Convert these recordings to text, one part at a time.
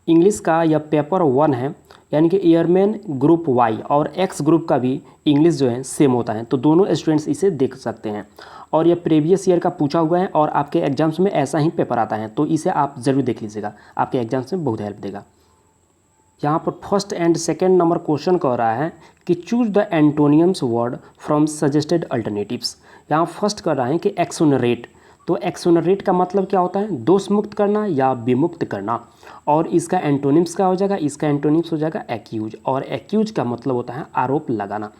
English का यह paper 1 है, यानी कि एयरमैन ग्रुप वाई और एक्स ग्रुप का भी इंग्लिश जो है सेम होता है, तो दोनों स्टूडेंट्स इसे देख सकते हैं। और यह प्रीवियस ईयर का पूछा हुआ है और आपके एग्जाम्स में ऐसा ही पेपर आता है, तो इसे आप ज़रूर देख लीजिएगा, आपके एग्जाम्स में बहुत हेल्प देगा। यहाँ पर first and second number question कह रहा है कि choose the एंटोनियम्स word from suggested alternatives. यहाँ फर्स्ट कर रहा है कि एक्सोनरेट, तो एक्सोनरेट का मतलब क्या होता है, दोष मुक्त करना या विमुक्त करना, और इसका एंटोनिम्स क्या हो जाएगा, इसका एंटोनिम्स हो जाएगा एक्यूज, और एक्यूज का मतलब होता है आरोप लगाना।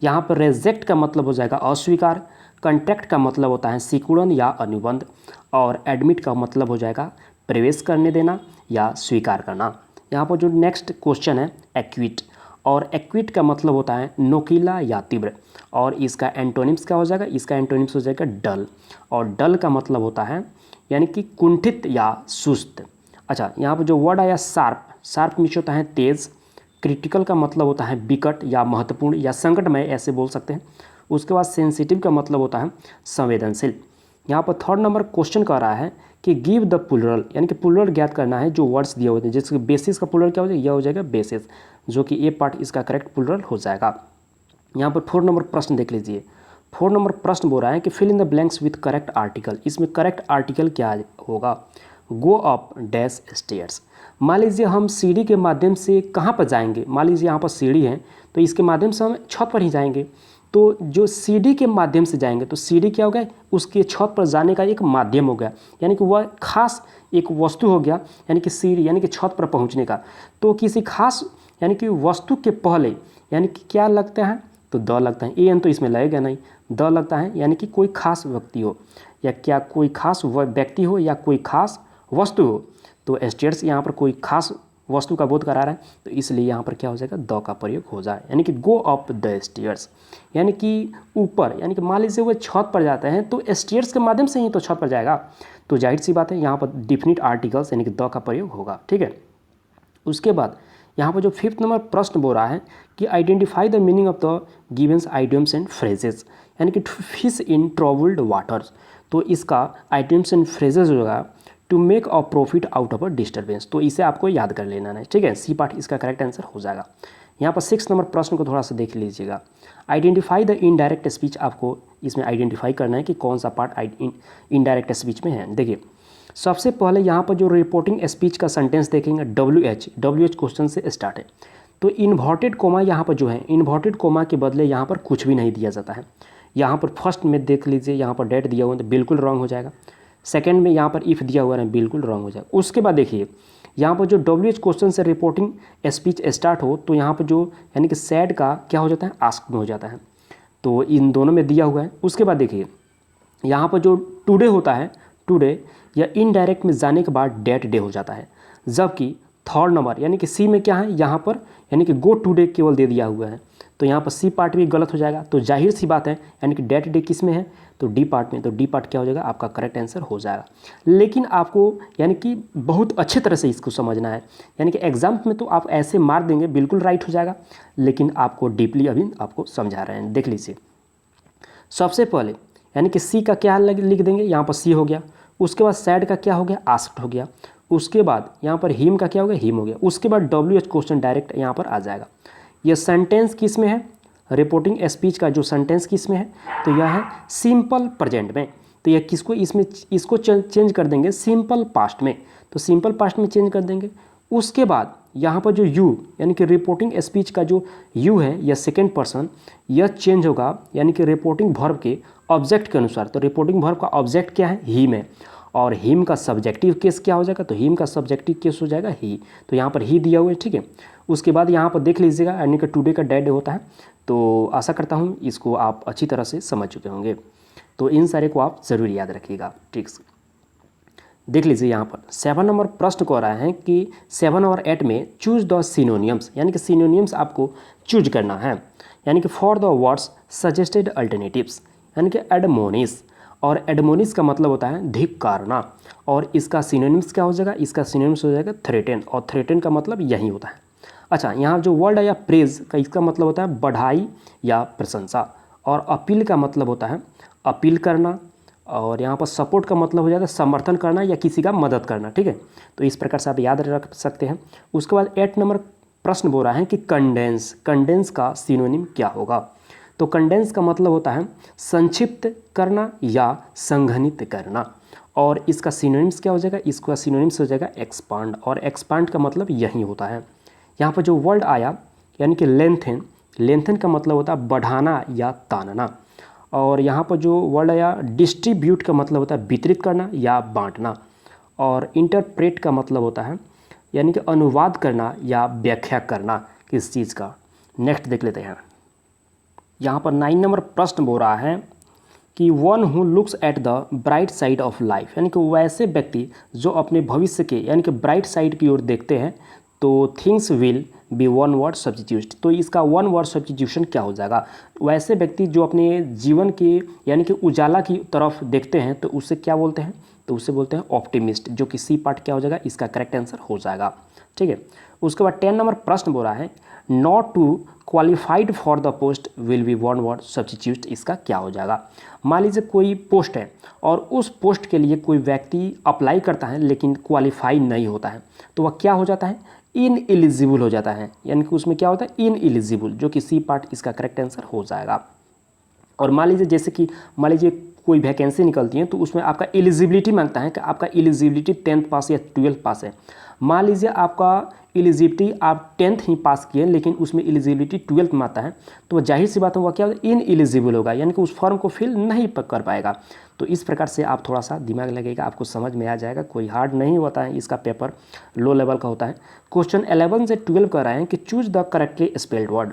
यहाँ पर रेजेक्ट का मतलब हो जाएगा अस्वीकार, कंट्रैक्ट का मतलब होता है सिकुड़न या अनुबंध, और एडमिट का मतलब हो जाएगा प्रवेश करने देना या स्वीकार करना। यहाँ पर जो नेक्स्ट क्वेश्चन है एक्विट, और एक्विट का मतलब होता है नोकीला या तीव्र, और इसका एंटोनिम्स क्या हो जाएगा, इसका एंटोनिम्स हो जाएगा डल, और डल का मतलब होता है यानी कि कुंठित या सुस्त। अच्छा, यहाँ पर जो वर्ड आया शार्प, शार्प मीन्स होता है तेज, क्रिटिकल का मतलब होता है विकट या महत्वपूर्ण या संकटमय, ऐसे बोल सकते हैं। उसके बाद सेंसिटिव का मतलब होता है संवेदनशील। यहाँ पर थर्ड नंबर क्वेश्चन कह रहा है कि गिव द प्लूरल, यानी कि प्लूरल ज्ञात करना है जो वर्ड्स दिए होते हैं, जिसके बेसिस का प्लूरल क्या हो जाएगा, यह हो जाएगा बेसिस, जो कि ए पार्ट इसका करेक्ट प्लूरल हो जाएगा। यहाँ पर 4 नंबर प्रश्न देख लीजिए। 4 नंबर प्रश्न बोल रहा है कि fill in the blanks with correct article. इसमें करेक्ट आर्टिकल क्या होगा, गो अप डैश स्टेयर्स। मान लीजिए हम सीढ़ी के माध्यम से कहाँ पर जाएंगे, मान लीजिए यहाँ पर सीढ़ी है, तो इसके माध्यम से हम छत पर ही जाएंगे। तो जो सीढ़ी के माध्यम से जाएंगे, तो सीढ़ी क्या हो गया, उसके छत पर जाने का एक माध्यम हो गया, यानी कि वह खास एक वस्तु हो गया, यानी कि सीढ़ी यानी कि छत पर पहुंचने का। तो किसी खास यानी कि वस्तु के पहले यानी कि क्या लगता है, तो द लगता है, ए एन तो इसमें लगेगा नहीं, द लगता है, यानी कि कोई खास व्यक्ति हो, या क्या कोई खास व्यक्ति हो या कोई खास वस्तु हो। तो स्टेयर्स यहाँ पर कोई खास वस्तु का बोध करा रहा है, तो इसलिए यहाँ पर क्या हो जाएगा, द का प्रयोग हो जाए, यानी कि गो अप द स्टेयर्स, यानी कि ऊपर, यानी कि मान लीजिए वो छत पर जाते हैं तो स्टेयर्स के माध्यम से ही तो छत पर जाएगा, तो जाहिर सी बात है यहाँ पर डिफिनिट आर्टिकल्स यानी कि द का प्रयोग होगा। ठीक है, उसके बाद यहाँ पर जो 5th नंबर प्रश्न बोल रहा है कि identify the meaning of the givens idioms and phrases, यानी कि फिश इन ट्रबल्ड वाटर्स। तो इसका आइडियम्स एंड फ्रेजेस होगा to make a profit out of a disturbance, तो इसे आपको याद कर लेना है। ठीक है, सी पार्ट इसका करेक्ट आंसर हो जाएगा। यहाँ पर 6 नंबर प्रश्न को थोड़ा सा देख लीजिएगा। आइडेंटिफाई द इनडायरेक्ट स्पीच, आपको इसमें आइडेंटिफाई करना है कि कौन सा पार्ट इनडायरेक्ट स्पीच में है। देखिए, सबसे पहले यहाँ पर जो रिपोर्टिंग स्पीच का सेंटेंस देखेंगे, WH क्वेश्चन से स्टार्ट है, तो इन्वर्टेड कोमा यहाँ पर जो है, इन्वर्टेड कोमा के बदले यहाँ पर कुछ भी नहीं दिया जाता है। यहाँ पर फर्स्ट में देख लीजिए, यहाँ पर डेट दिया हुआ है तो बिल्कुल रॉन्ग हो जाएगा। सेकंड में यहाँ पर इफ़ दिया हुआ है, बिल्कुल रॉन्ग हो जाएगा। उसके बाद देखिए, यहाँ पर जो WH क्वेश्चन से रिपोर्टिंग स्पीच स्टार्ट हो, तो यहाँ पर जो यानी कि सैड का क्या हो जाता है, आस्क में हो जाता है, तो इन दोनों में दिया हुआ है। उसके बाद देखिए, यहाँ पर जो टुडे होता है, टुडे या इनडायरेक्ट में जाने के बाद डेट डे हो जाता है, जबकि थर्ड नंबर यानी कि सी में क्या है, यहाँ पर यानी कि गो टुडे केवल दे दिया हुआ है, तो यहाँ पर सी पार्ट भी गलत हो जाएगा। तो जाहिर सी बात है, यानी कि डेट डे किस में है, तो डी पार्ट में, तो डी पार्ट क्या हो जाएगा, आपका करेक्ट आंसर हो जाएगा। लेकिन आपको यानी कि बहुत अच्छे तरह से इसको समझना है, यानी कि एग्जाम में तो आप ऐसे मार देंगे बिल्कुल राइट हो जाएगा, लेकिन आपको डीपली अभी आपको समझा रहे हैं। देख लीजिए, सबसे पहले यानी कि सी का क्या लिख देंगे, यहाँ पर सी हो गया। उसके बाद सैड का क्या हो गया, आस्क्ड हो गया। उसके बाद यहाँ पर हिम का क्या हो गया, हिम हो गया। उसके बाद WH क्वेश्चन डायरेक्ट यहाँ पर आ जाएगा। यह सेंटेंस किस में है, रिपोर्टिंग स्पीच का जो सेंटेंस किस में है, तो यह है सिंपल प्रेजेंट में, तो यह किसको इसमें इसको चेंज कर देंगे सिंपल पास्ट में, तो सिंपल पास्ट में चेंज कर देंगे। उसके बाद यहाँ पर जो यू यानी कि रिपोर्टिंग स्पीच का जो यू है, यह सेकेंड पर्सन, यह चेंज होगा यानी कि रिपोर्टिंग वर्ब के ऑब्जेक्ट के अनुसार। तो रिपोर्टिंग वर्ब का ऑब्जेक्ट क्या है, हिम है, और हिम का सब्जेक्टिव केस क्या हो जाएगा, तो हिम का सब्जेक्टिव केस हो जाएगा ही, तो यहाँ पर ही दिया हुआ है। ठीक है, उसके बाद यहाँ पर देख लीजिएगा, यानी कि टुडे का डे होता है, तो आशा करता हूँ इसको आप अच्छी तरह से समझ चुके होंगे, तो इन सारे को आप ज़रूर याद रखिएगा। ठीक, देख लीजिए यहाँ पर 7 नंबर प्रश्न को आ रहा है कि 7 और 8 में चूज द सिनोनियम्स, यानी कि सिनोनियम्स आपको चूज करना है, यानी कि for the words suggested alternatives, यानी कि एडमोनिस, और एडमोनिस का मतलब होता है धिक्कारना, और इसका सिनोनिम्स क्या हो जाएगा, इसका सिनोनिम्स हो जाएगा थ्रेटन, और थ्रेटन का मतलब यही होता है। अच्छा, यहाँ जो वर्ड आया प्रेज का, इसका मतलब होता है बढ़ाई या प्रशंसा, और अपील का मतलब होता है अपील करना, और यहाँ पर सपोर्ट का मतलब हो जाता है समर्थन करना या किसी का मदद करना, ठीक है। तो इस प्रकार से आप याद रख सकते हैं। उसके बाद 8 नंबर प्रश्न बोल रहा है कि कंडेंस, कंडेंस का सिनोनिम क्या होगा। तो कंडेंस का मतलब होता है संक्षिप्त करना या संघनित करना, और इसका सिनोनिम्स क्या हो जाएगा, इसका सिनोनिम्स हो जाएगा एक्सपांड, और एक्सपांड का मतलब यही होता है। यहाँ पर जो वर्ड आया यानी कि लेंथन, लेंथन का मतलब होता है बढ़ाना या तानना, और यहाँ पर जो वर्ड आया डिस्ट्रीब्यूट का मतलब होता है वितरित करना या बांटना, और इंटरप्रेट का मतलब होता है यानी कि अनुवाद करना या व्याख्या करना किस चीज़ का। नेक्स्ट देख लेते हैं। यहाँ पर 9 नंबर प्रश्न बोल रहा है कि one who looks at the bright side of life, यानी कि वैसे व्यक्ति जो अपने भविष्य के यानी कि ब्राइट साइड की ओर देखते हैं, तो things will be one word substitute. तो इसका वन वर्ड सब्स्टिट्यूशन क्या हो जाएगा, वैसे व्यक्ति जो अपने जीवन के यानी कि उजाला की तरफ देखते हैं तो उससे क्या बोलते हैं, तो उससे बोलते हैं ऑप्टिमिस्ट, जो कि सी पार्ट क्या हो जाएगा, इसका करेक्ट आंसर हो जाएगा, ठीक है। उसके बाद 10 नंबर प्रश्न बोल रहा है not to qualified for the post will be one word substitute, इसका क्या हो जाएगा। मान लीजिए कोई पोस्ट है और उस पोस्ट के लिए कोई व्यक्ति अप्लाई करता है लेकिन क्वालिफाई नहीं होता है, तो वह क्या हो जाता है, इन एलिजिबल हो जाता है, यानी कि उसमें क्या होता है, इन एलिजिबल, जो कि सी पार्ट इसका करेक्ट आंसर हो जाएगा। और मान लीजिए जैसे कि मान लीजिए कोई वैकेंसी निकलती है तो उसमें आपका एलिजिबिलिटी मांगता है कि आपका एलिजिबिलिटी 10th पास या 12th पास है। मान लीजिए आपका एलिजिबिलिटी आप 10th ही पास किए लेकिन उसमें एलिजिबिलिटी 12th में आता है, तो वह जाहिर सी बात है वह क्या होगा, इन एलिजिबल होगा, यानी कि उस फॉर्म को फिल नहीं कर पाएगा। तो इस प्रकार से आप थोड़ा सा दिमाग लगेगा, आपको समझ में आ जाएगा, कोई हार्ड नहीं होता है, इसका पेपर लो लेवल का होता है। क्वेश्चन 11 से 12 कर रहे हैं कि choose the correctly spelled word.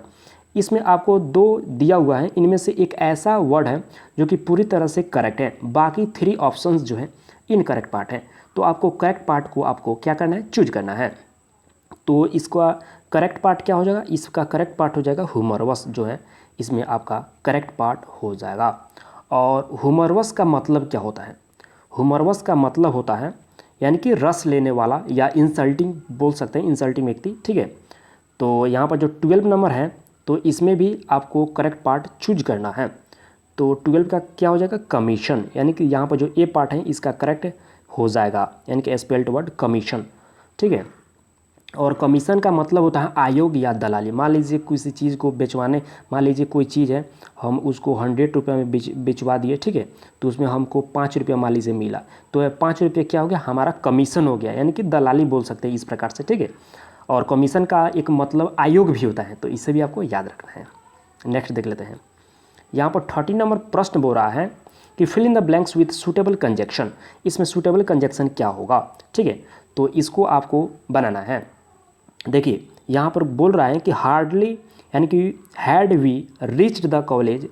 इसमें आपको 2 दिया हुआ है, इनमें से एक ऐसा वर्ड है जो कि पूरी तरह से करेक्ट है, बाकी 3 ऑप्शंस जो है इनकरेक्ट पार्ट है। तो आपको करेक्ट पार्ट को आपको क्या करना है, चूज करना है। तो इसका करेक्ट पार्ट क्या हो जाएगा, इसका करेक्ट पार्ट हो जाएगा ह्यूमरवस, जो है इसमें आपका करेक्ट पार्ट हो जाएगा। और ह्यूमरवस का मतलब क्या होता है, ह्यूमरवस का मतलब होता है यानी कि रस लेने वाला या इंसल्टिंग बोल सकते हैं, इंसल्टिंग व्यक्ति, ठीक है। तो यहाँ पर जो 12 नंबर है तो इसमें भी आपको करेक्ट पार्ट चूज करना है। तो 12 का क्या हो जाएगा, कमीशन, यानी कि यहाँ पर जो ए पार्ट है इसका करेक्ट हो जाएगा, यानी कि स्पेल्ड वर्ड कमीशन, ठीक है। और कमीशन का मतलब होता है आयोग या दलाली। मान लीजिए किसी चीज़ को बेचवाने, मान लीजिए कोई चीज़ है हम उसको 100 रुपये में बेचवा दिए, ठीक है, तो उसमें हमको 5 रुपया मान लीजिए मिला, तो 5 रुपये क्या हो गया, हमारा कमीशन हो गया, यानी कि दलाली बोल सकते हैं इस प्रकार से, ठीक है। और कमीशन का एक मतलब आयोग भी होता है, तो इसे भी आपको याद रखना है। नेक्स्ट देख लेते हैं। यहाँ पर 30 नंबर प्रश्न बोल रहा है कि fill in the blanks with suitable conjunction. इसमें सूटेबल कंजक्शन क्या होगा, ठीक है, तो इसको आपको बनाना है। देखिए यहाँ पर बोल रहा है कि हार्डली यानी कि had we reached the college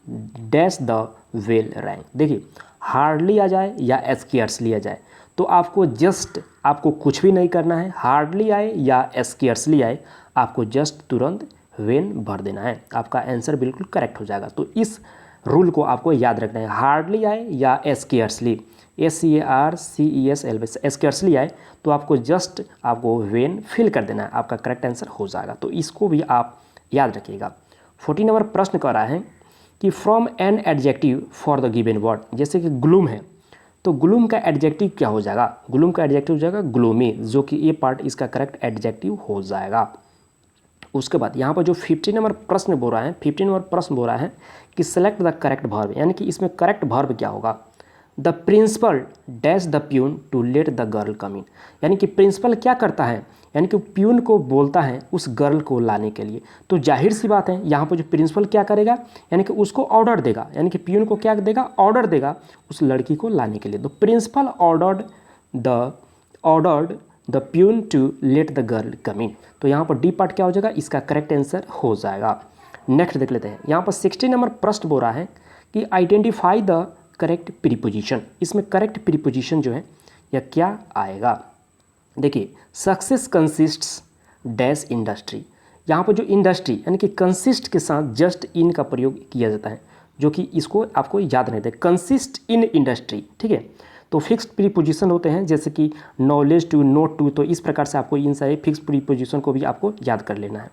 dash the well rank. देखिए हार्डली आ जाए या स्केर्सली आ जाए, तो आपको जस्ट आपको कुछ भी नहीं करना है, हार्डली आए या स्केर्सली आए, आपको जस्ट तुरंत वेन भर देना है, आपका आंसर बिल्कुल करेक्ट हो जाएगा। तो इस रूल को आपको याद रखना है, हार्डली आए या स्केर्सली, SCARCESL स्केर्सली आए तो आपको जस्ट आपको वेन फिल कर देना है, आपका करेक्ट आंसर हो जाएगा। तो इसको भी आप याद रखिएगा। 14 नंबर प्रश्न कर रहा है कि from an adjective for the given word. जैसे कि ग्लूम है तो ग्लूम का एडजेक्टिव क्या हो जाएगा, ग्लूम का एडजेक्टिव हो जाएगा ग्लूमी, जो कि ये पार्ट इसका करेक्ट एडजेक्टिव हो जाएगा। उसके बाद यहाँ पर जो 15 नंबर प्रश्न बोल रहा है, 15 नंबर प्रश्न बोल रहा है कि सेलेक्ट द करेक्ट वर्ब, यानी कि इसमें करेक्ट वर्ब क्या होगा। The principal dash the peon to let the girl come in, यानी कि प्रिंसिपल क्या करता है, यानी कि प्यून को बोलता है उस गर्ल को लाने के लिए। तो जाहिर सी बात है यहाँ पर जो प्रिंसिपल क्या करेगा, यानी कि उसको ऑर्डर देगा, यानी कि प्यून को क्या देगा, ऑर्डर देगा उस लड़की को लाने के लिए। तो principal ordered the peon to let the girl come in. तो यहाँ पर डी पार्ट क्या हो जाएगा, इसका करेक्ट आंसर हो जाएगा। नेक्स्ट देख लेते हैं। यहाँ पर 16 नंबर प्रश्न बोल रहा है कि आइडेंटिफाई द करेक्ट प्रीपोजिशन। इसमें करेक्ट प्रीपोजिशन जो है यह क्या आएगा। देखिए सक्सेस कंसिस्ट्स डैश इंडस्ट्री, यहाँ पर जो इंडस्ट्री यानी कि कंसिस्ट के साथ जस्ट इन का प्रयोग किया जाता है, जो कि इसको आपको याद रहता है, कंसिस्ट इन इंडस्ट्री, ठीक है। तो फिक्स्ड प्रीपोजिशन होते हैं जैसे कि नॉलेज टू, नोट टू, तो इस प्रकार से आपको इन सारे फिक्स्ड प्रीपोजिशन को भी आपको याद कर लेना है।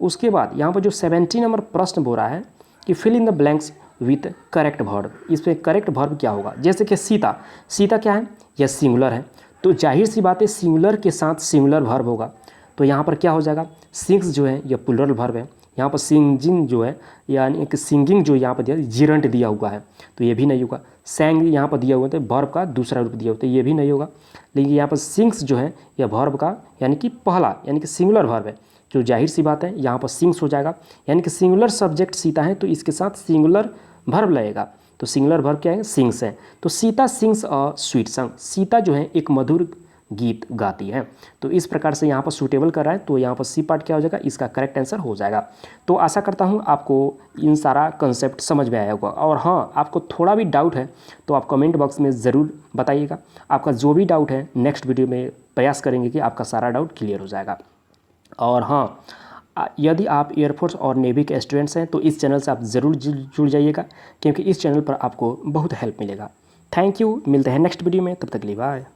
उसके बाद यहाँ पर जो 17 नंबर प्रश्न बोल रहा है कि fill in the blanks with correct verb. इसमें करेक्ट वर्ब क्या होगा, जैसे कि सीता, सीता क्या है, यह सिंगुलर है, तो जाहिर सी बात है सिंगुलर के साथ सिंगुलर वर्ब होगा, तो यहाँ पर क्या हो जाएगा, सिंग्स जो है यह प्लूरल वर्ब है, यहाँ पर सिंगिंग जो है यानी एक सिंगिंग जो यहाँ पर दिया जिरंट दिया हुआ है तो ये भी नहीं होगा। सैंग यहाँ पर दिया हुआ है वर्ब का दूसरा रूप दिया हुआ तो ये भी नहीं होगा। लेकिन यहाँ पर सिंग्स जो है यह वर्ब का यानी कि पहला यानी कि सिंगुलर वर्ब है, जो जाहिर सी बात है यहाँ पर सिंग्स हो जाएगा, यानी कि सिंगुलर सब्जेक्ट सीता है तो इसके साथ सिंगुलर वर्ब लगेगा, तो सिंगुलर वर्ब क्या है, सिंग्स है। तो Sita sings a sweet song, Sita जो है एक मधुर गीत गाती है, तो इस प्रकार से यहाँ पर सूटेबल कर रहा है, तो यहाँ पर सी पार्ट क्या हो जाएगा, इसका करेक्ट आंसर हो जाएगा। तो आशा करता हूँ आपको इन सारा कंसेप्ट समझ में आया होगा, और हाँ आपको थोड़ा भी डाउट है तो आप कमेंट बॉक्स में ज़रूर बताइएगा। आपका जो भी डाउट है नेक्स्ट वीडियो में प्रयास करेंगे कि आपका सारा डाउट क्लियर हो जाएगा। और हाँ, यदि आप एयरफोर्स और नेवी के स्टूडेंट्स हैं तो इस चैनल से आप ज़रूर जुड़ जाइएगा, क्योंकि इस चैनल पर आपको बहुत हेल्प मिलेगा। थैंक यू, मिलते हैं नेक्स्ट वीडियो में, तब तक के लिए बाय।